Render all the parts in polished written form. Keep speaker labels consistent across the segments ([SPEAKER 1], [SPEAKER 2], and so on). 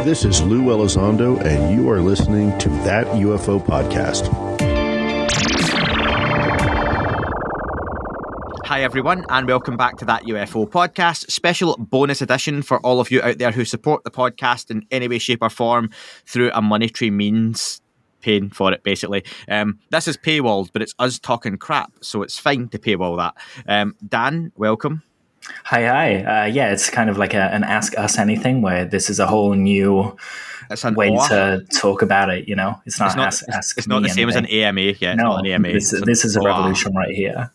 [SPEAKER 1] This is Lou Elizondo, and you are listening to That UFO Podcast.
[SPEAKER 2] Hi everyone, and welcome back to That UFO Podcast, special bonus edition for all of you out there who support the podcast in any way, shape or form through a monetary means, paying for it basically. This is paywalled, but it's us talking crap, so it's fine to paywall that. Dan, welcome.
[SPEAKER 3] Hi. Yeah, it's kind of like an Ask Us Anything, where this is a whole new way to talk about it, you know? It's not the
[SPEAKER 2] same as an AMA. Yeah, it's not an AMA.
[SPEAKER 3] This is a revolution right here.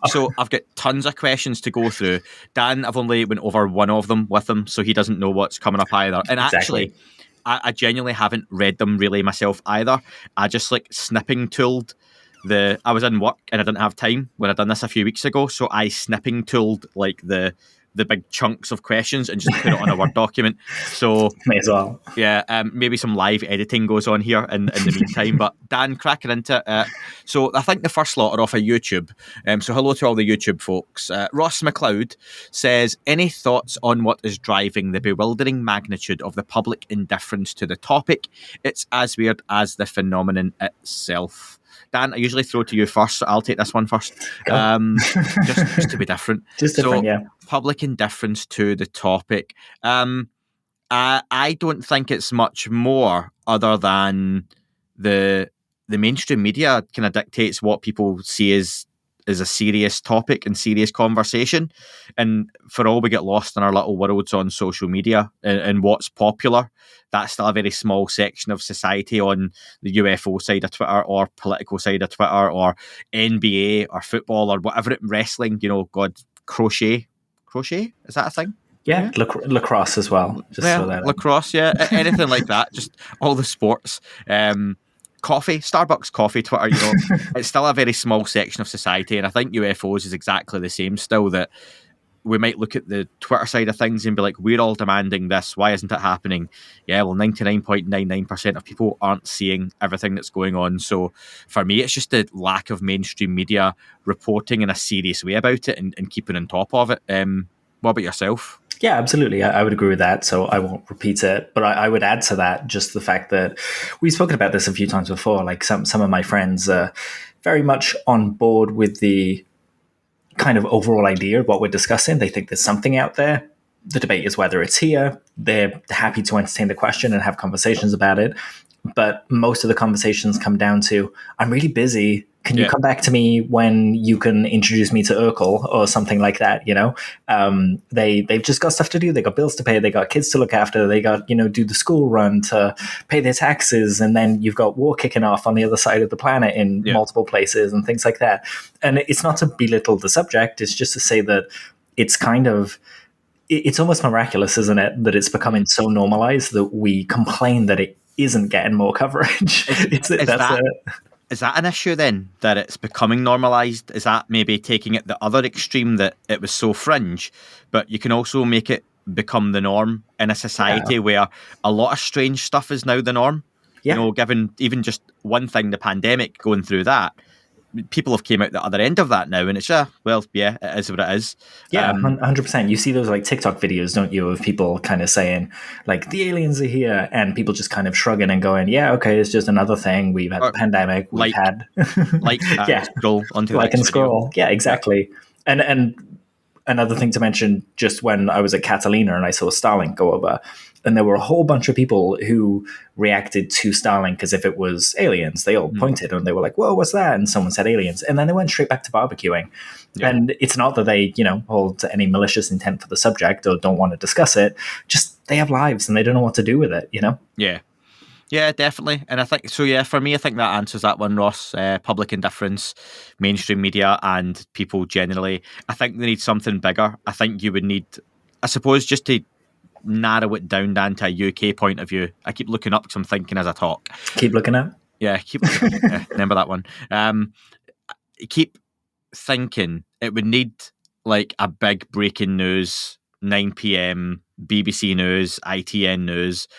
[SPEAKER 2] So I've got tons of questions to go through. Dan, I've only went over one of them with him, so he doesn't know what's coming up either. And actually, I genuinely haven't read them really myself either. I just snipping tooled I was in work and I didn't have time when I done this a few weeks ago, so I snipping tooled the big chunks of questions and just put it on a Word document. So
[SPEAKER 3] may as well.
[SPEAKER 2] Yeah, maybe some live editing goes on here in the meantime. But Dan, cracking into it. So I think the first lot are off of YouTube. So hello to all the YouTube folks. Ross McLeod says, any thoughts on what is driving the bewildering magnitude of the public indifference to the topic? It's as weird as the phenomenon itself. Dan, I usually throw to you first, so I'll take this one first. Just to be different. Public indifference to the topic. I don't think it's much more other than the mainstream media kind of dictates what people see as a serious topic and serious conversation. And for all we get lost in our little worlds on social media and what's popular, that's still a very small section of society on the UFO side of Twitter or political side of Twitter or NBA or football or whatever, wrestling, crochet. Crochet? Is that a thing?
[SPEAKER 3] Yeah. Lacrosse as well.
[SPEAKER 2] Lacrosse, yeah. Anything like that. Just all the sports. Coffee, Starbucks coffee, Twitter, it's still a very small section of society, and I think UFOs is exactly the same still, that we might look at the Twitter side of things and be like, we're all demanding this, why isn't it happening? Yeah, well, 99.99% of people aren't seeing everything that's going on. So for me, it's just the lack of mainstream media reporting in a serious way about it and keeping on top of it. What about yourself?
[SPEAKER 3] Yeah, absolutely. I would agree with that. So I won't repeat it, but I would add to that just the fact that we've spoken about this a few times before. Like some of my friends are very much on board with the kind of overall idea of what we're discussing. They think there's something out there. The debate is whether it's here. They're happy to entertain the question and have conversations about it. But most of the conversations come down to, I'm really busy. Can you come back to me when you can introduce me to Urkel or something like that? They've just got stuff to do. They got bills to pay. They got kids to look after. They got, do the school run to pay their taxes. And then you've got war kicking off on the other side of the planet in multiple places and things like that. And it's not to belittle the subject. It's just to say that it's it's almost miraculous, isn't it? That it's becoming so normalized that we complain that it isn't getting more coverage.
[SPEAKER 2] Is that an issue then, that it's becoming normalised? Is that maybe taking it the other extreme, that it was so fringe, but you can also make it become the norm in a society where a lot of strange stuff is now the norm? Yeah. Given even just one thing, the pandemic, going through that, people have came out the other end of that now, and it's it is what it is.
[SPEAKER 3] Yeah, 100%. You see those TikTok videos, don't you, of people kind of saying the aliens are here, and people just kind of shrugging and going, yeah, okay, it's just another thing. We've had the pandemic. We've had
[SPEAKER 2] scroll onto
[SPEAKER 3] like and scroll. Yeah, exactly. And another thing to mention, just when I was at Catalina and I saw Starlink go over, and there were a whole bunch of people who reacted to Starlink as if it was aliens. They all pointed and they were like, whoa, what's that? And someone said aliens. And then they went straight back to barbecuing. Yeah. And it's not that they, hold any malicious intent for the subject or don't want to discuss it. Just they have lives and they don't know what to do with it,
[SPEAKER 2] Yeah. Yeah, definitely. And I think, for me, I think that answers that one, Ross. Public indifference, mainstream media, and people generally. I think they need something bigger. I think you would need, I suppose, just to narrow it down to a UK point of view. I keep looking up because I'm thinking as I talk.
[SPEAKER 3] Keep looking up?
[SPEAKER 2] Yeah, keep looking up. Remember that one. Keep thinking it would need a big breaking news, 9 p.m, BBC News, ITN News,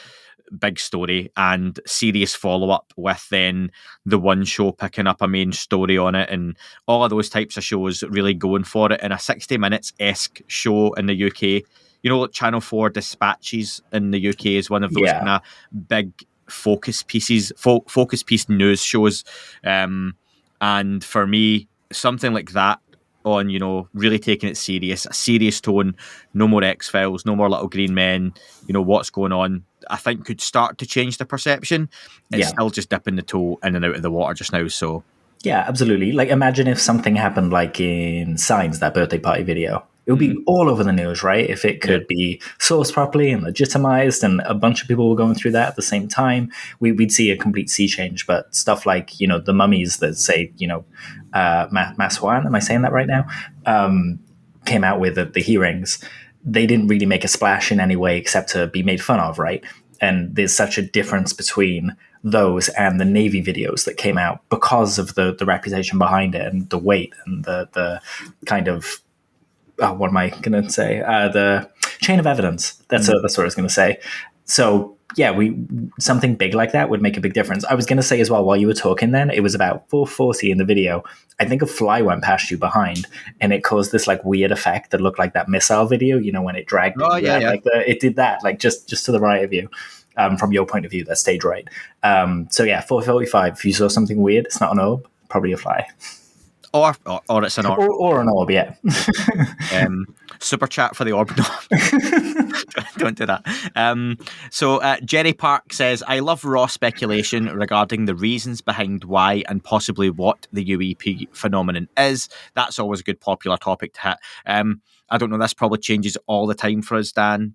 [SPEAKER 2] big story, and serious follow-up with then the one show picking up a main story on it, and all of those types of shows really going for it in a 60 minutes-esque show in the UK Channel 4 Dispatches in the UK is one of those kind of big focus piece news shows. And for me, something like that on, really taking it serious, a serious tone, no more X-Files, no more Little Green Men, what's going on, I think could start to change the perception. It's still just dipping the toe in and out of the water just now, so...
[SPEAKER 3] Yeah, absolutely. Like, imagine if something happened like in Signs, that birthday party video. It would be all over the news, right? If it could be sourced properly and legitimized and a bunch of people were going through that at the same time, we'd see a complete sea change. But stuff like, the mummies that say, Maswan, am I saying that right now? Came out with the hearings. They didn't really make a splash in any way except to be made fun of, right? And there's such a difference between those and the Navy videos that came out because of the reputation behind it and the weight and the kind of... what am I going to say? The chain of evidence. That's what I was going to say. So yeah, something big like that would make a big difference. I was going to say as well, while you were talking then, it was about 4:40 in the video. I think a fly went past you behind and it caused this like weird effect that looked like that missile video, when it dragged.
[SPEAKER 2] Oh, yeah.
[SPEAKER 3] Like it did that, like just to the right of you. From your point of view, that stayed right. So yeah, 4:45. If you saw something weird, it's not an orb, probably a fly.
[SPEAKER 2] Or it's an orb.
[SPEAKER 3] Or an orb, yeah.
[SPEAKER 2] Super chat for the orb. No. Don't do that. So Jerry Park says, I love raw speculation regarding the reasons behind why and possibly what the UEP phenomenon is. That's always a good popular topic to hit. I don't know, this probably changes all the time for us, Dan.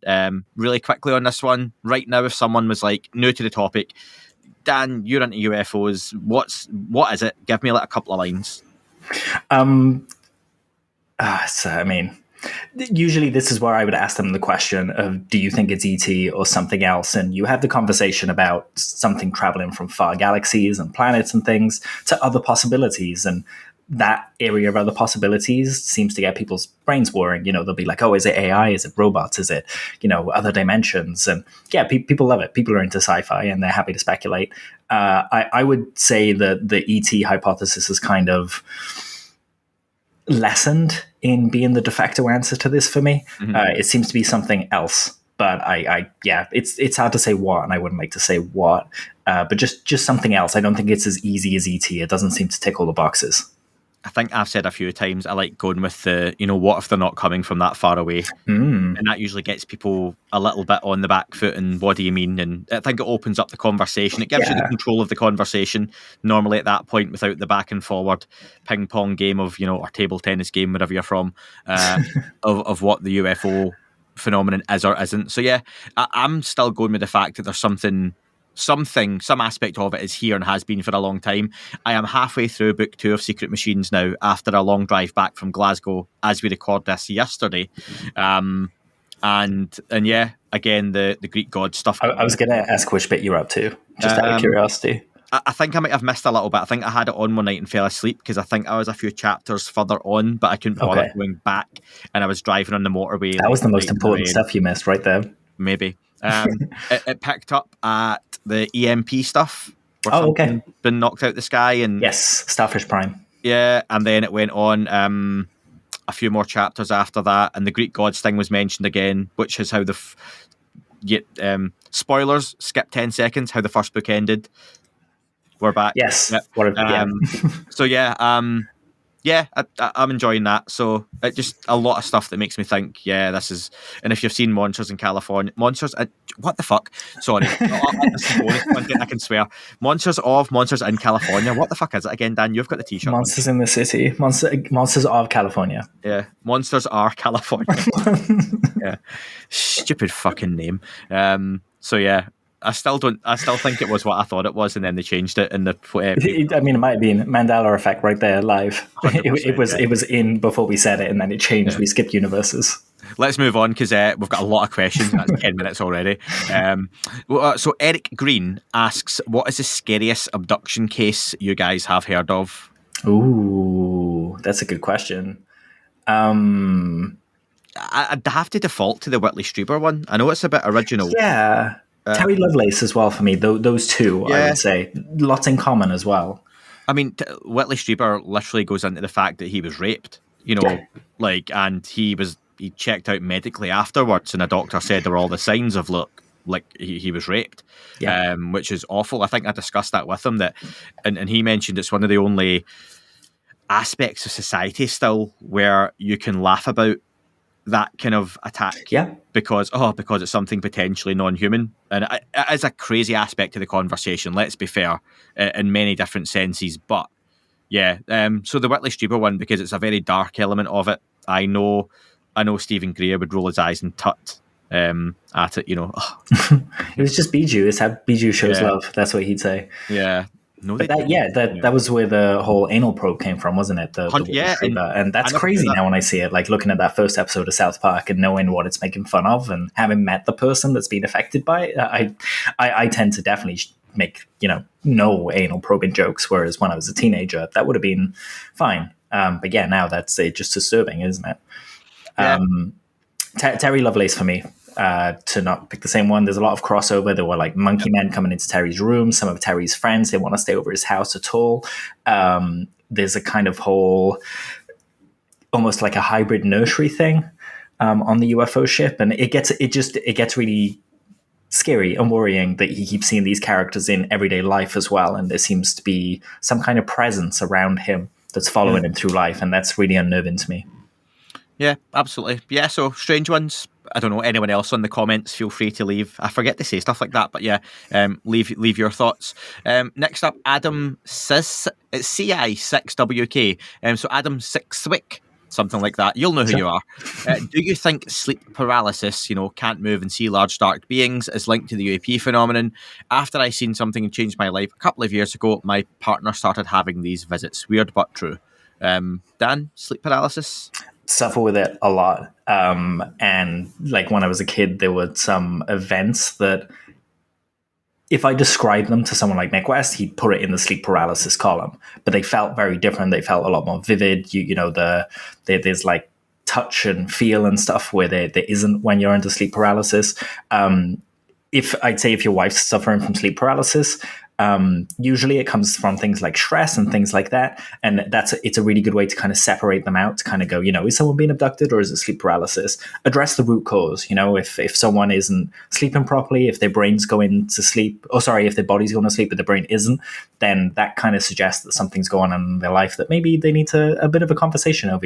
[SPEAKER 2] Really quickly on this one, right now, if someone was like new to the topic, Dan, you're into UFOs, what is it? Give me like a couple of lines.
[SPEAKER 3] Usually this is where I would ask them the question of, do you think it's ET or something else? And you have the conversation about something traveling from far galaxies and planets and things to other possibilities. And that area of other possibilities seems to get people's brains whirring. They'll be like, oh, is it AI? Is it robots? Is it, other dimensions? And yeah, people love it. People are into sci-fi and they're happy to speculate. I would say that the ET hypothesis is kind of lessened in being the de facto answer to this for me. It seems to be something else, but it's hard to say what, and I wouldn't like to say what, but just something else. I don't think it's as easy as ET. It doesn't seem to tick all the boxes.
[SPEAKER 2] I think I've said a few times, I like going with the, what if they're not coming from that far away? And that usually gets people a little bit on the back foot, and what do you mean? And I think it opens up the conversation. It gives you the control of the conversation, normally at that point, without the back and forward ping pong game of, or table tennis game, wherever you're from, of what the UFO phenomenon is or isn't. So yeah, I'm still going with the fact that there's some aspect of it is here and has been for a long time. I am halfway through book 2 of Secret Machines now, after a long drive back from Glasgow as we record this yesterday. And yeah, again, the Greek god stuff.
[SPEAKER 3] I was going to ask which bit you're up to, just out of curiosity.
[SPEAKER 2] I think I might have missed a little bit. I think I had it on one night and fell asleep because I think I was a few chapters further on, but I couldn't bother going back, and I was driving on the motorway.
[SPEAKER 3] That was the most important stuff you missed right there.
[SPEAKER 2] Maybe. It picked up at the EMP stuff.
[SPEAKER 3] Okay.
[SPEAKER 2] Been knocked out the sky, and
[SPEAKER 3] yes, Starfish Prime.
[SPEAKER 2] Yeah, and then it went on a few more chapters after that, and the Greek gods thing was mentioned again, which is how spoilers. Skip 10 seconds. How the first book ended. We're back.
[SPEAKER 3] Yes.
[SPEAKER 2] So yeah. I'm enjoying that. So it just a lot of stuff that makes me think, this is. And if you've seen Monsters in California, what the fuck? Sorry, this is bonus content, I can swear. Monsters in California. What the fuck is it again, Dan? You've got the T-shirt.
[SPEAKER 3] Monsters in the City. Monsters of California.
[SPEAKER 2] Yeah, Monsters are California. Yeah, stupid fucking name. So yeah. I still think it was what I thought it was, and then they changed it in the.
[SPEAKER 3] It might have been Mandela effect right there, live. It was in before we said it, and then it changed. Yeah. We skipped universes.
[SPEAKER 2] Let's move on because we've got a lot of questions. That's 10 minutes already. So Eric Green asks, "What is the scariest abduction case you guys have heard of?"
[SPEAKER 3] Ooh, that's a good question.
[SPEAKER 2] I'd have to default to the Whitley Strieber one. I know it's a bit original.
[SPEAKER 3] Yeah. Terry Lovelace as well for me. Those two, I would say. Lots in common as well.
[SPEAKER 2] I mean, Whitley Strieber literally goes into the fact that he was raped, and he he checked out medically afterwards, and a doctor said there were all the signs of like he was raped, which is awful. I think I discussed that with him, and he mentioned it's one of the only aspects of society still where you can laugh about that kind of attack, because it's something potentially non-human, and it is a crazy aspect of the conversation. Let's be fair, in many different senses, but so the Whitley Strieber one, because it's a very dark element of it. I know Stephen Greer would roll his eyes and tut at it.
[SPEAKER 3] It was just Bijou. It's how Bijou shows love. That's what he'd say.
[SPEAKER 2] Yeah. No,
[SPEAKER 3] but that was where the whole anal probe came from, wasn't it? And that's crazy now when I see it, like looking at that first episode of South Park and knowing what it's making fun of and having met the person that's been affected by it. I tend to definitely make, no anal probing jokes, whereas when I was a teenager, that would have been fine. But now that's just disturbing, isn't it? Yeah. Terry Lovelace for me. To not pick the same one, there's a lot of crossover. There were like monkey men coming into Terry's room. Some of Terry's friends, they want to stay over his house at all. There's a kind of whole, almost like a hybrid nursery thing on the UFO ship, and it gets really scary and worrying that he keeps seeing these characters in everyday life as well, and there seems to be some kind of presence around him that's following him through life, and that's really unnerving to me.
[SPEAKER 2] Yeah, absolutely. Yeah, so strange ones. I don't know, anyone else on the comments, feel free to leave. I forget to say stuff like that, but leave your thoughts. Next up, Adam Cis, it's CI6WK. So Adam Sixwick, something like that. You'll know who you are. Do you think sleep paralysis, can't move and see large dark beings, is linked to the UAP phenomenon? After I seen something and changed my life a couple of years ago, my partner started having these visits. Weird but true. Dan, sleep paralysis?
[SPEAKER 3] Suffer with it a lot. And like when I was a kid, there were some events that if I described them to someone like Nick West, he'd put it in the sleep paralysis column, but they felt very different. They felt a lot more vivid. There's like touch and feel and stuff where there isn't when you're into sleep paralysis. If your wife's suffering from sleep paralysis, usually it comes from things like stress and things like that. And it's a really good way to kind of separate them out, to kind of go, is someone being abducted or is it sleep paralysis? Address the root cause. If someone isn't sleeping properly, if their brain's going to sleep, if their body's going to sleep but their brain isn't, then that kind of suggests that something's going on in their life that maybe they need a bit of a conversation over,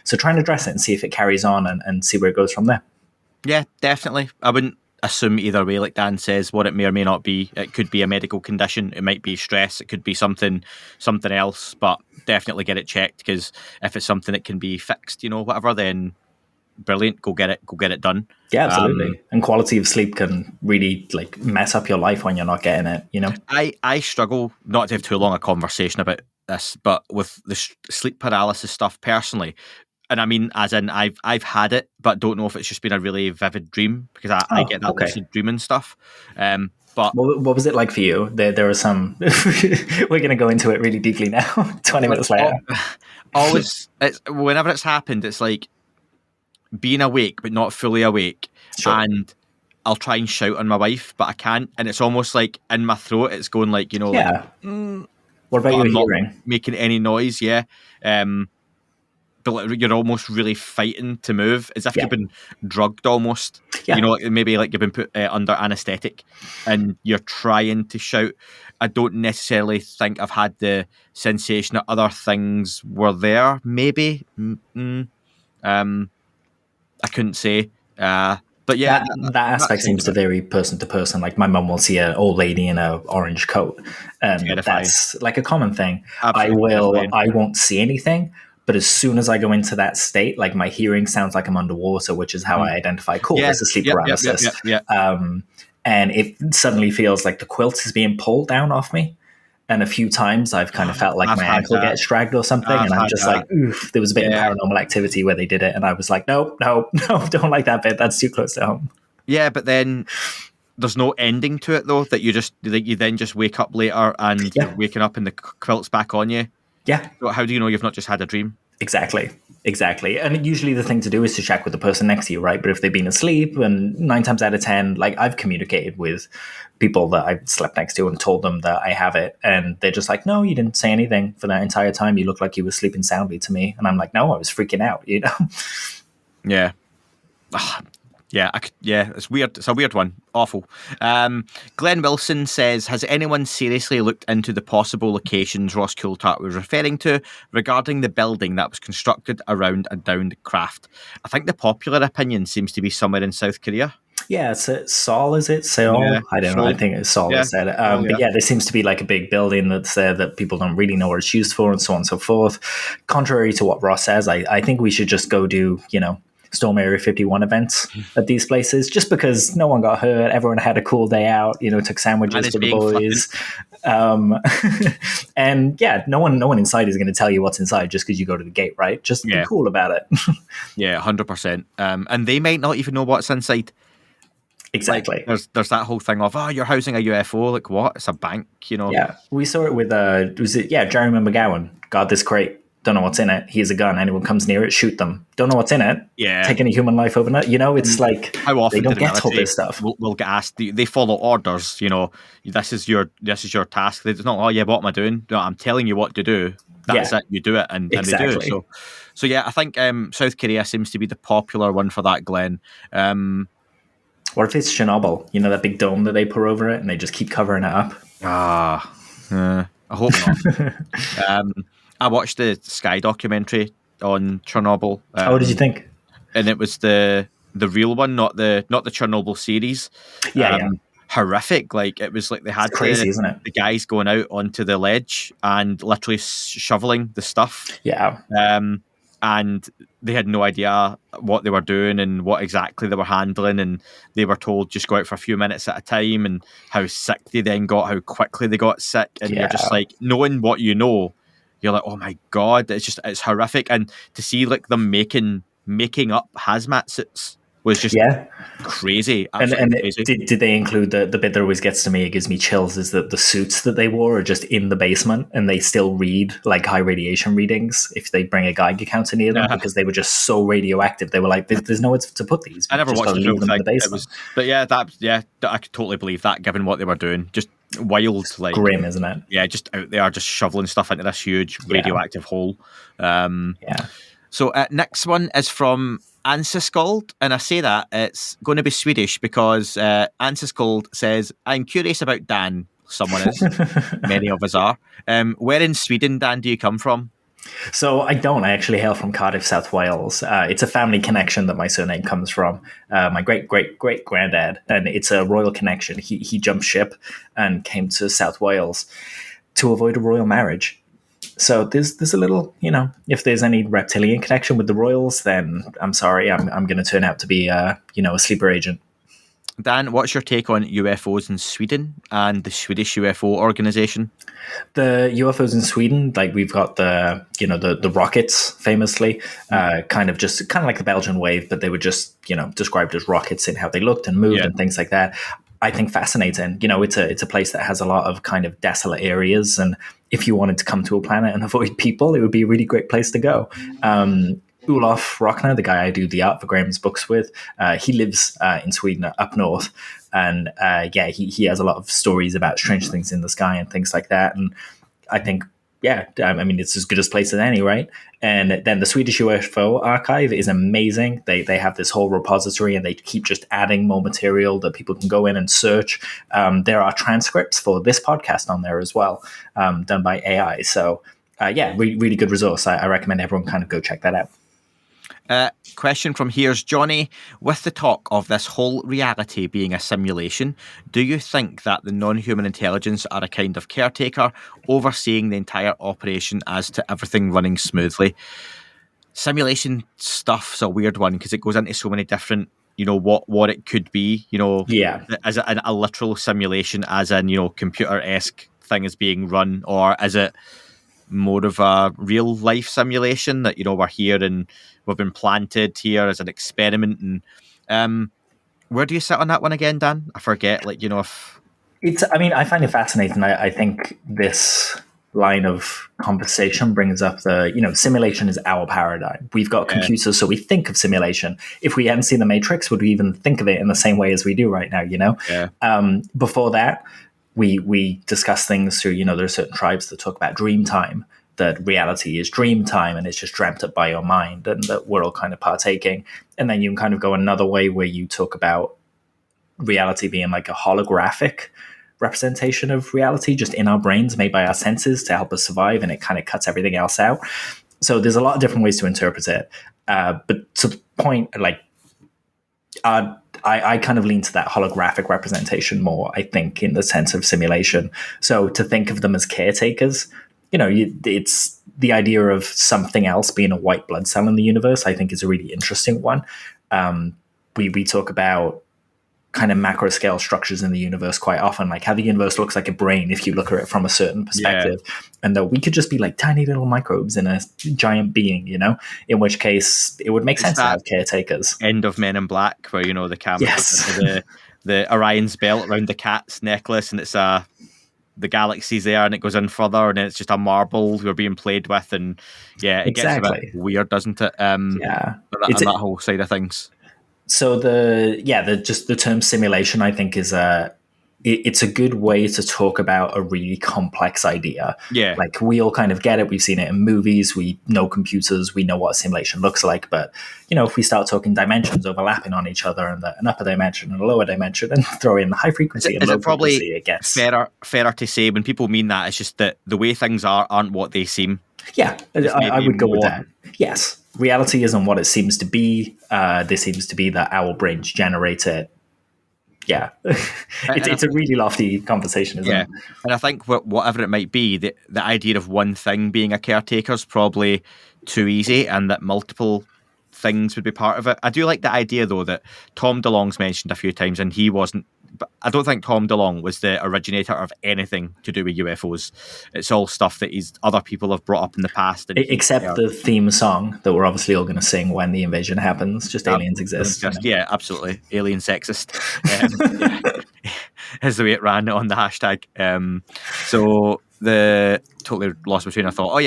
[SPEAKER 3] So try and address it and see if it carries on and see where it goes from there. Yeah,
[SPEAKER 2] definitely. I wouldn't assume either way, like Dan says, what it may or may not be. It could be a medical condition, it might be stress, it could be something else, but definitely get it checked, because if it's something that can be fixed, whatever, then brilliant, go get it done.
[SPEAKER 3] Yeah, absolutely. And quality of sleep can really like mess up your life when you're not getting it,
[SPEAKER 2] I struggle not to have too long a conversation about this, but with the sleep paralysis stuff personally, and I mean, as in, I've had it, but don't know if it's just been a really vivid dream, because I get that lucid dreaming stuff. But
[SPEAKER 3] what was it like for you? There are some. We're going to go into it really deeply now. 20 minutes later.
[SPEAKER 2] Whenever it's happened, it's like being awake but not fully awake, and I'll try and shout on my wife, but I can't, and it's almost like in my throat, it's going like
[SPEAKER 3] What about your hearing?
[SPEAKER 2] Not making any noise, yeah. But you're almost really fighting to move, as if you've been drugged almost.
[SPEAKER 3] Yeah.
[SPEAKER 2] Maybe like you've been put under anaesthetic and you're trying to shout. I don't necessarily think I've had the sensation that other things were there. Maybe. I couldn't say. But yeah.
[SPEAKER 3] That aspect seems to vary person to person. Like my mum will see an old lady in an orange coat, and that's like a common thing.
[SPEAKER 2] Absolutely.
[SPEAKER 3] I won't see anything. But as soon as I go into that state, like my hearing sounds like I'm underwater, which is how I identify, this is sleep paralysis. And it suddenly feels like the quilt is being pulled down off me. And a few times I've kind of felt like my ankle gets dragged or something. And I'm just like, oof, there was a bit of paranormal activity where they did it. And I was like, no, don't like that bit. That's too close to home.
[SPEAKER 2] Yeah, but then there's no ending to it, though, that you then just wake up later and you're waking up and the quilt's back on you.
[SPEAKER 3] Yeah.
[SPEAKER 2] So how do you know you've not just had a dream?
[SPEAKER 3] Exactly. And usually the thing to do is to check with the person next to you, right? But if they've been asleep, and 9 times out of 10, like I've communicated with people that I've slept next to and told them that I have it. And they're just like, no, you didn't say anything for that entire time. You looked like you were sleeping soundly to me. And I'm like, no, I was freaking out,
[SPEAKER 2] Yeah. Yeah, it's weird. It's a weird one. Awful. Glenn Wilson says, has anyone seriously looked into the possible locations Ross Coulthart was referring to regarding the building that was constructed around a downed craft? I think the popular opinion seems to be somewhere in South Korea.
[SPEAKER 3] Yeah, it's Seoul, is it? Seoul?
[SPEAKER 2] Yeah,
[SPEAKER 3] I don't know. I think it's Seoul,
[SPEAKER 2] yeah.
[SPEAKER 3] is said.
[SPEAKER 2] Oh,
[SPEAKER 3] But
[SPEAKER 2] yeah.
[SPEAKER 3] yeah, there seems to be like a big building that's there that people don't really know what it's used for and so on and so forth. Contrary to what Ross says, I think we should just go do, Storm Area 51 events at these places, just because no one got hurt, everyone had a cool day out, took sandwiches for the boys. And yeah, no one inside is going to tell you what's inside just because you go to the gate, right? Just be cool about it.
[SPEAKER 2] Yeah, 100%. And they might not even know what's inside.
[SPEAKER 3] Exactly.
[SPEAKER 2] Like, there's that whole thing of, you're housing a UFO. Like, what? It's a bank,
[SPEAKER 3] Yeah, we saw it with Jeremy McGowan. Got this crate. Don't know what's in it. Here's a gun. Anyone comes near it, shoot them. Don't know what's in it.
[SPEAKER 2] Yeah.
[SPEAKER 3] Take any human life overnight. It's like
[SPEAKER 2] how often
[SPEAKER 3] they don't get told this stuff.
[SPEAKER 2] We'll get asked. They follow orders. This is your task. It's not. Oh yeah, what am I doing? No, I'm telling you what to do. That's it. You do it, and
[SPEAKER 3] exactly.
[SPEAKER 2] they do it. So yeah, I think South Korea seems to be the popular one for that, Glenn.
[SPEAKER 3] Or if it's Chernobyl, that big dome that they pour over it, and they just keep covering it up.
[SPEAKER 2] I hope not. I watched the Sky documentary on Chernobyl.
[SPEAKER 3] What did you think?
[SPEAKER 2] And it was the real one, not the Chernobyl series.
[SPEAKER 3] Yeah.
[SPEAKER 2] Horrific. Like, it was like they had
[SPEAKER 3] crazy, isn't it?
[SPEAKER 2] The guys going out onto the ledge and literally shoveling the stuff.
[SPEAKER 3] Yeah.
[SPEAKER 2] And they had no idea what they were doing and what exactly they were handling, and they were told just go out for a few minutes at a time, and how sick they then got, how quickly they got sick, and you're just like, knowing what you know, you're like, oh my god, it's horrific. And to see like them making up hazmat suits was just crazy.
[SPEAKER 3] And
[SPEAKER 2] crazy.
[SPEAKER 3] Did they include the bit that always gets to me, it gives me chills, is that the suits that they wore are just in the basement and they still read like high radiation readings if they bring a Geiger counter near them, because they were just so radioactive. They were like, there's nowhere to put these.
[SPEAKER 2] I never watched the full thing.
[SPEAKER 3] In the basement.
[SPEAKER 2] I could totally believe that, given what they were doing. Just wild, like
[SPEAKER 3] grim, isn't it?
[SPEAKER 2] Yeah, just out there, just shoveling stuff into this huge radioactive hole. So next one is from Ansiskold, and I say that it's going to be Swedish because Ansiskold says, I'm curious about Dan. Someone is. Many of us are. Where in Sweden, Dan, do you come from?
[SPEAKER 3] So I don't. I actually hail from Cardiff, South Wales. It's a family connection that my surname comes from. My great-great-great-granddad, and it's a royal connection. He jumped ship and came to South Wales to avoid a royal marriage. So there's a little, if there's any reptilian connection with the royals, then I'm sorry, I'm going to turn out to be a sleeper agent.
[SPEAKER 2] Dan, what's your take on UFOs in Sweden and the Swedish UFO organization?
[SPEAKER 3] The UFOs in Sweden, like we've got the rockets, famously, kind of like the Belgian wave, but they were just described as rockets in how they looked and moved and things like that. I think fascinating. It's a place that has a lot of kind of desolate areas, and if you wanted to come to a planet and avoid people, it would be a really great place to go. Olof Rockner, the guy I do the art for Graham's books with, he lives in Sweden, up north, and he has a lot of stories about strange things in the sky and things like that. And I think, it's as good a place as any, right? And then the Swedish UFO archive is amazing. They have this whole repository, and they keep just adding more material that people can go in and search. There are transcripts for this podcast on there as well, done by AI. So really good resource. I recommend everyone kind of go check that out.
[SPEAKER 2] Question from Here's Johnny. With the talk of this whole reality being a simulation, do you think that the non-human intelligence are a kind of caretaker overseeing the entire operation as to everything running smoothly? Simulation stuff's a weird one because it goes into so many different, what it could be, as a literal simulation, as in, computer-esque thing is being run, or is it more of a real life simulation that we're here and we've been planted here as an experiment? And where do you sit on that one again, Dan? I forget. If
[SPEAKER 3] it's, I find it fascinating. I think this line of conversation brings up the simulation is our paradigm. We've got computers, so we think of simulation. If we hadn't seen the Matrix, would we even think of it in the same way as we do right now? Before that, we discuss things through, there are certain tribes that talk about dream time. that reality is dream time and it's just dreamt up by your mind, and that we're all kind of partaking. And then you can kind of go another way where you talk about reality being like a holographic representation of reality just in our brains, made by our senses to help us survive, and it kind of cuts everything else out. So there's a lot of different ways to interpret it. But to the point, like, I kind of lean to that holographic representation more, I think, in the sense of simulation. So to think of them as caretakers, it's the idea of something else being a white blood cell in the universe, I think, is a really interesting one. We talk about kind of macro scale structures in the universe quite often, like how the universe looks like a brain if you look at it from a certain perspective, and that we could just be like tiny little microbes in a giant being, in which case it would make sense to have caretakers.
[SPEAKER 2] End of Men in Black, where the camera goes into the Orion's belt around the cat's necklace, and it's the galaxy's there, and it goes in further, and it's just a marble you're being played with, and it gets a bit weird, doesn't it? On that whole side of things.
[SPEAKER 3] So the term simulation, I think, is it's a good way to talk about a really complex idea.
[SPEAKER 2] Yeah.
[SPEAKER 3] Like, we all kind of get it. We've seen it in movies. We know computers. We know what a simulation looks like. But, if we start talking dimensions overlapping on each other, and an upper dimension and a lower dimension, and throw in the high frequency and low frequency, it gets...
[SPEAKER 2] fairer to say, when people mean that, it's just that the way things aren't what they seem.
[SPEAKER 3] Yeah, I would go with that. Yes. Reality isn't what it seems to be. This seems to be that our brains generate it. Yeah. It's a really lofty conversation, isn't it?
[SPEAKER 2] And I think whatever it might be, the idea of one thing being a caretaker is probably too easy, and that multiple things would be part of it. I do like the idea, though, that Tom DeLonge's mentioned a few times, and he wasn't. But I don't think Tom DeLonge was the originator of anything to do with UFOs. It's all stuff that other people have brought up in the past.
[SPEAKER 3] Except the theme song that we're obviously all going to sing when the invasion happens. Just aliens exist.
[SPEAKER 2] Yeah, absolutely. Alien sexist. Is the way it ran on the hashtag. Totally lost my train of thought.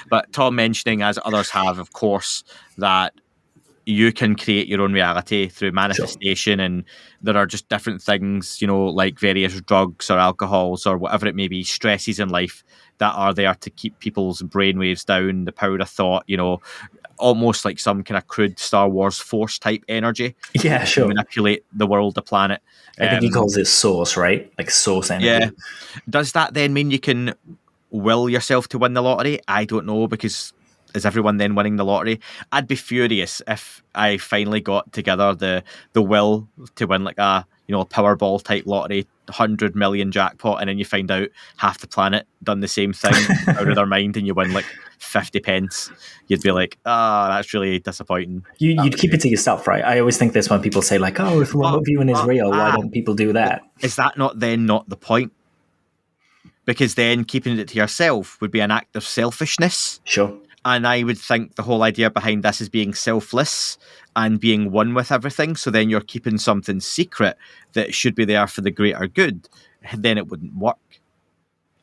[SPEAKER 2] But Tom mentioning, as others have, of course, that you can create your own reality through manifestation, and there are just different things, like various drugs or alcohols or whatever it may be, stresses in life that are there to keep people's brainwaves down, the power of thought, almost like some kind of crude Star Wars Force type energy.
[SPEAKER 3] Yeah, sure.
[SPEAKER 2] To manipulate the world, the planet.
[SPEAKER 3] I think he calls it source, right? Like source energy.
[SPEAKER 2] Yeah. Does that then mean you can will yourself to win the lottery? I don't know, because is everyone then winning the lottery? I'd be furious if I finally got together the will to win like a Powerball type lottery, 100 million jackpot, and then you find out half the planet done the same thing out of their mind, and you win like 50 pence. You'd be like, that's really disappointing.
[SPEAKER 3] You'd keep it to yourself, right? I always think this when people say like, if remote viewing is real, why don't people do that?
[SPEAKER 2] Is that not the point? Because then keeping it to yourself would be an act of selfishness.
[SPEAKER 3] Sure.
[SPEAKER 2] And I would think the whole idea behind this is being selfless and being one with everything. So then you're keeping something secret that should be there for the greater good. Then it wouldn't work.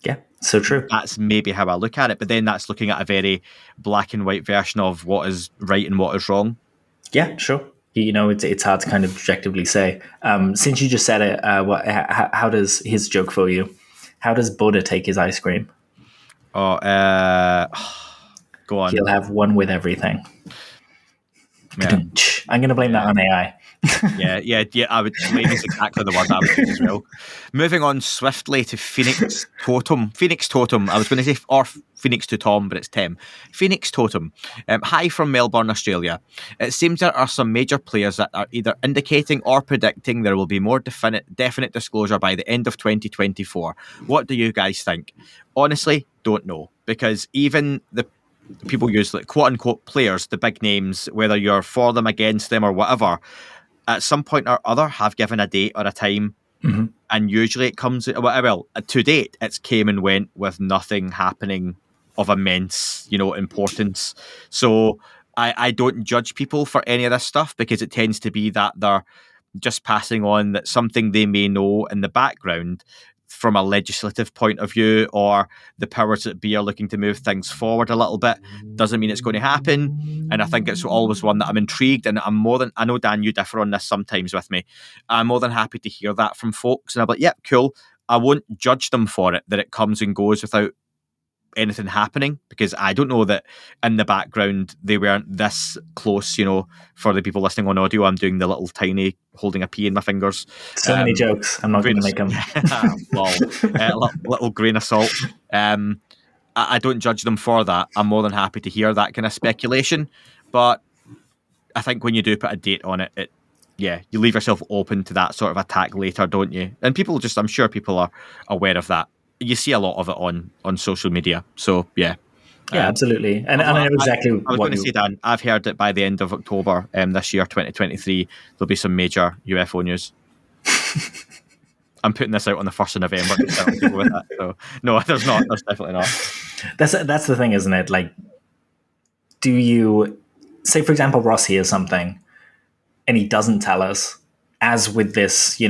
[SPEAKER 3] Yeah, so true.
[SPEAKER 2] That's maybe how I look at it. But then that's looking at a very black and white version of what is right and what is wrong.
[SPEAKER 3] Yeah, sure. It's hard to kind of objectively say. Since you just said it, how does his joke for you? How does Buddha take his ice cream?
[SPEAKER 2] Go on.
[SPEAKER 3] He'll have one with everything.
[SPEAKER 2] Yeah.
[SPEAKER 3] I'm going to blame that on AI.
[SPEAKER 2] Yeah. I would blame is exactly the word I would use as well. Moving on swiftly to Phoenix Totem. Phoenix Totem. I was going to say, or Phoenix to Tom, but it's Tem. Phoenix Totem. Hi from Melbourne, Australia. It seems there are some major players that are either indicating or predicting there will be more definite disclosure by the end of 2024. What do you guys think? Honestly, don't know. Because even the people use like quote unquote players, the big names, whether you're for them, against them, or whatever, at some point or other have given a date or a time, and usually it comes. Well, to date, it's came and went with nothing happening of immense, importance. So I don't judge people for any of this stuff, because it tends to be that they're just passing on that something they may know in the background from a legislative point of view, or the powers that be are looking to move things forward a little bit. Doesn't mean it's going to happen. And I think it's always one that I'm intrigued, and I know, Dan, you differ on this sometimes with me. I'm more than happy to hear that from folks, and I'm like, yeah, cool. I won't judge them for it, that it comes and goes without anything happening, because I don't know that in the background they weren't this close. For the people listening on audio, I'm doing the little tiny holding a pea in my fingers.
[SPEAKER 3] So many jokes. I'm not going to make them.
[SPEAKER 2] Lol. Little grain of salt. I don't judge them for that. I'm more than happy to hear that kind of speculation, but I think when you do put a date on it, you leave yourself open to that sort of attack later, don't you? And I'm sure people are aware of that. You see a lot of it on social media. So, yeah.
[SPEAKER 3] Yeah, absolutely. And I know exactly what
[SPEAKER 2] I was going to say, Dan, I've heard that by the end of October this year, 2023, there'll be some major UFO news. I'm putting this out on the 1st of November to tell people with that. So, no, there's not. There's definitely not.
[SPEAKER 3] That's the thing, isn't it? Like, do you... Say, for example, Ross hears something and he doesn't tell us, as with this,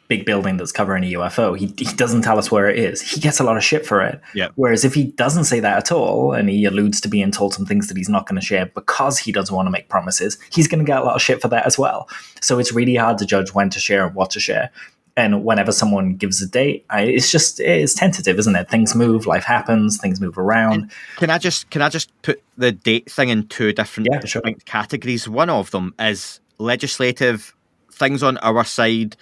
[SPEAKER 3] big building that's covering a UFO. He doesn't tell us where it is. He gets a lot of shit for it.
[SPEAKER 2] Yeah.
[SPEAKER 3] Whereas if he doesn't say that at all, and he alludes to being told some things that he's not going to share because he doesn't want to make promises, he's going to get a lot of shit for that as well. So it's really hard to judge when to share and what to share. And whenever someone gives a date, it's tentative, isn't it? Things move, life happens, things move around.
[SPEAKER 2] Can I just put the date thing in two different categories? One of them is legislative, things on our side,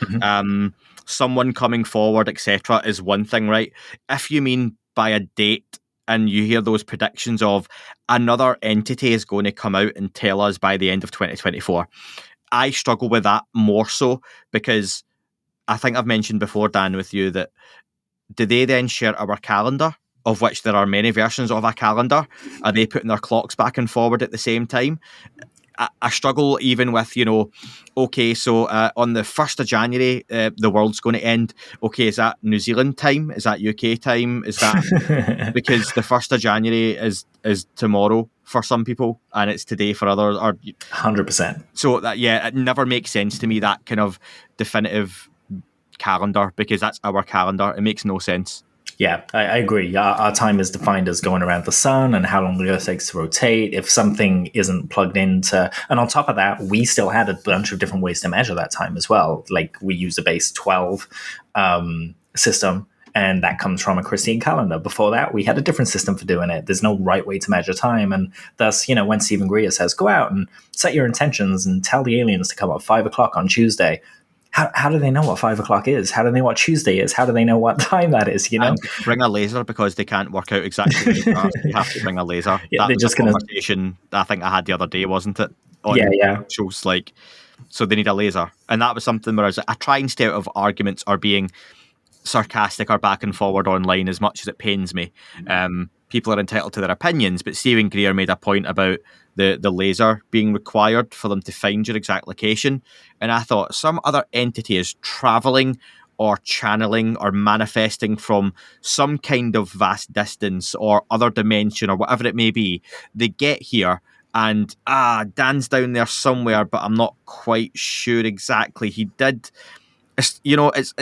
[SPEAKER 2] someone coming forward, etc., is one thing, right? If you mean by a date and you hear those predictions of another entity is going to come out and tell us by the end of 2024, I struggle with that more so, because I think I've mentioned before, Dan, with you, that do they then share our calendar, of which there are many versions of a calendar? Are they putting their clocks back and forward at the same time? I struggle even with, okay, so on the 1st of January, the world's going to end. Okay, is that New Zealand time? Is that UK time? Is that because the 1st of January is tomorrow for some people and it's today for others? Or
[SPEAKER 3] 100%.
[SPEAKER 2] So that, it never makes sense to me, that kind of definitive calendar, because that's our calendar. It makes no sense.
[SPEAKER 3] Yeah, I agree. Our time is defined as going around the sun and how long the Earth takes to rotate. If something isn't plugged into... And on top of that, we still had a bunch of different ways to measure that time as well. Like, we use a base 12 system, and that comes from a Christian calendar. Before that, we had a different system for doing it. There's no right way to measure time. And thus, when Stephen Greer says, go out and set your intentions and tell the aliens to come at 5 o'clock on Tuesday... How do they know what 5 o'clock is? How do they know what Tuesday is? How do they know what time that is? And
[SPEAKER 2] bring a laser, because they can't work out exactly. You have to bring a laser.
[SPEAKER 3] Yeah,
[SPEAKER 2] that was a conversation I think I had the other day, wasn't it? Shows so they need a laser, and that was something where I try and stay out of arguments or being sarcastic or back and forward online as much as it pains me. People are entitled to their opinions, but Stephen Greer made a point about the laser being required for them to find your exact location. And I thought some other entity is traveling or channeling or manifesting from some kind of vast distance or other dimension or whatever it may be. They get here and, Dan's down there somewhere, but I'm not quite sure exactly. He did... it's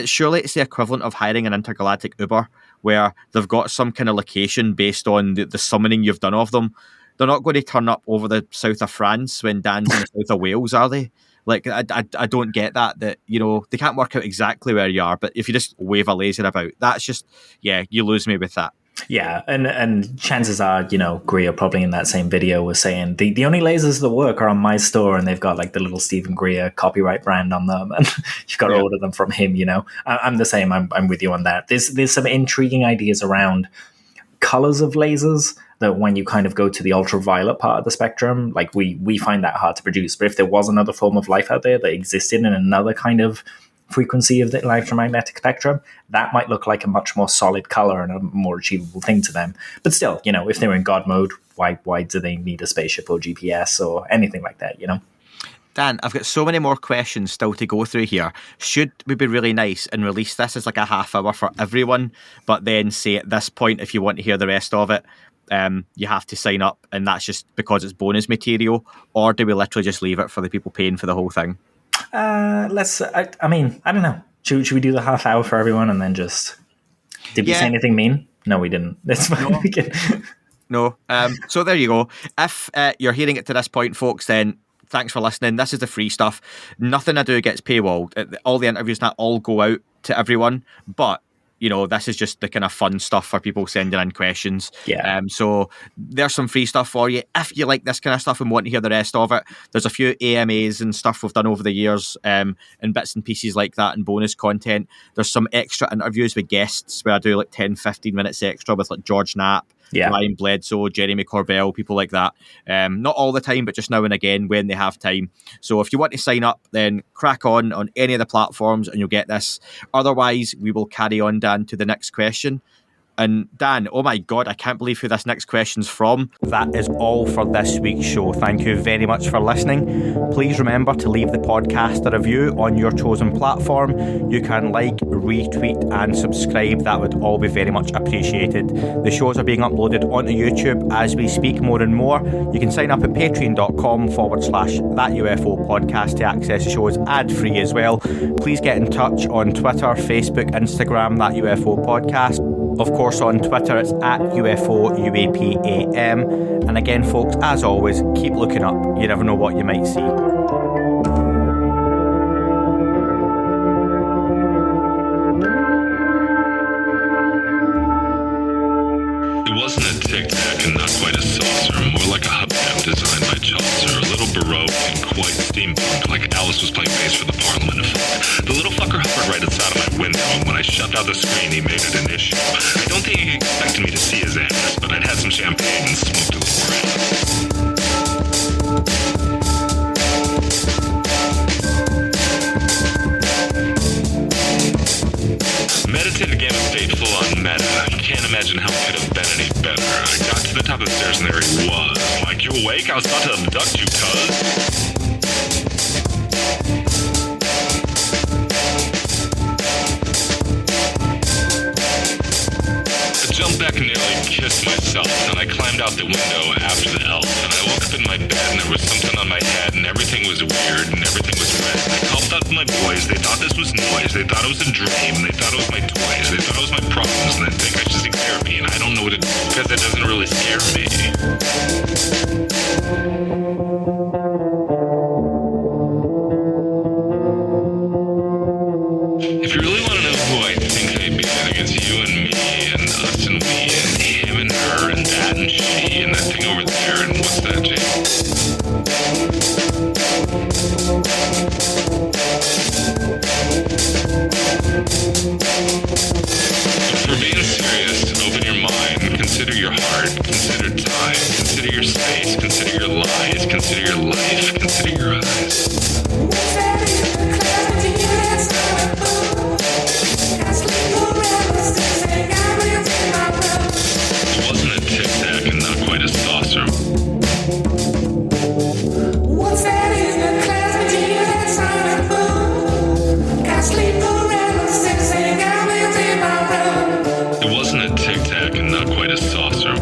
[SPEAKER 2] surely it's the equivalent of hiring an intergalactic Uber, where they've got some kind of location based on the summoning you've done of them. They're not going to turn up over the south of France when Dan's in the south of Wales, are they? Like, I don't get that they can't work out exactly where you are, but if you just wave a laser about, that's just, you lose me with that.
[SPEAKER 3] Yeah, and chances are, Greer probably in that same video was saying the only lasers that work are on my store, and they've got like the little Stephen Greer copyright brand on them, and you've got to order them from him. I'm the same. I'm with you on that. There's some intriguing ideas around colors of lasers that when you kind of go to the ultraviolet part of the spectrum, like we find that hard to produce. But if there was another form of life out there that existed in another kind of frequency of the electromagnetic spectrum, that might look like a much more solid color and a more achievable thing to them. But still, if they're in God mode, why do they need a spaceship or GPS or anything like that,
[SPEAKER 2] Dan, I've got so many more questions still to go through here. Should we be really nice and release this as like a half hour for everyone, but then say at this point, if you want to hear the rest of it, you have to sign up, and that's just because it's bonus material? Or do we literally just leave it for the people paying for the whole thing?
[SPEAKER 3] I don't know. Should we do the half hour for everyone and then just... Did we say anything mean? No, we didn't. That's fine.
[SPEAKER 2] No. So there you go. If you're hearing it to this point, folks, then thanks for listening. This is the free stuff. Nothing I do gets paywalled. All the interviews not all go out to everyone, but this is just the kind of fun stuff for people sending in questions.
[SPEAKER 3] Yeah.
[SPEAKER 2] So there's some free stuff for you. If you like this kind of stuff and want to hear the rest of it, there's a few AMAs and stuff we've done over the years, and bits and pieces like that and bonus content. There's some extra interviews with guests where I do like 10-15 minutes extra with like George Knapp, Ryan Bledsoe, Jeremy Corbell, people like that. Not all the time, but just now and again when they have time. So if you want to sign up, then crack on any of the platforms and you'll get this. Otherwise, we will carry on, Dan, to the next question. And Dan, oh my God, I can't believe who this next question's from. That is all for this week's show. Thank you very much for listening. Please remember to leave the podcast a review on your chosen platform. You can like, retweet and subscribe. That would all be very much appreciated. The shows are being uploaded onto YouTube as we speak more and more. You can sign up at patreon.com/That UFO podcast to access the shows ad-free as well. Please get in touch on Twitter, Facebook, Instagram, That UFO podcast. Of course, on Twitter, it's at UFO UAPAM. And again, folks, as always, keep looking up. You never know what you might see.
[SPEAKER 4] It wasn't a tic-tac and not quite a saucer, more like a hubcap designed by Chaucer, a little Baroque and quite steampunk, like Alice was playing bass for the Parliament of Folk. The little fucker hovered right outside of my window, and when I shut out the screen, he made it an issue. I don't think he expected me to see his ass, but I'd had some champagne and smoked a little grass. Meditative game of state full on meta. I can't imagine how it could have been any better. I got to the top of the stairs and there he was. Like, you awake? I was about to abduct you, cuz. I jumped back and nearly kissed myself, and I climbed out the window after the elf, and I woke up in my bed and there was something on my head and everything was weird and everything was red. I called out to my boys, they thought this was noise, they thought it was a dream, they thought it was my toys, they thought it was my problems, and they think I should seek therapy, and I don't know what to do because it doesn't really scare me. If you really want to know who I think I be, I think it's you and me and us and we and him and her and that and she and that thing over there and what's that, Jake? But for being serious, open your mind, consider your heart, consider time, consider your space, consider your lies, consider your life, consider your eyes. It wasn't a tic-tac and not quite a saucer. It wasn't a tic-tac and not quite a saucer.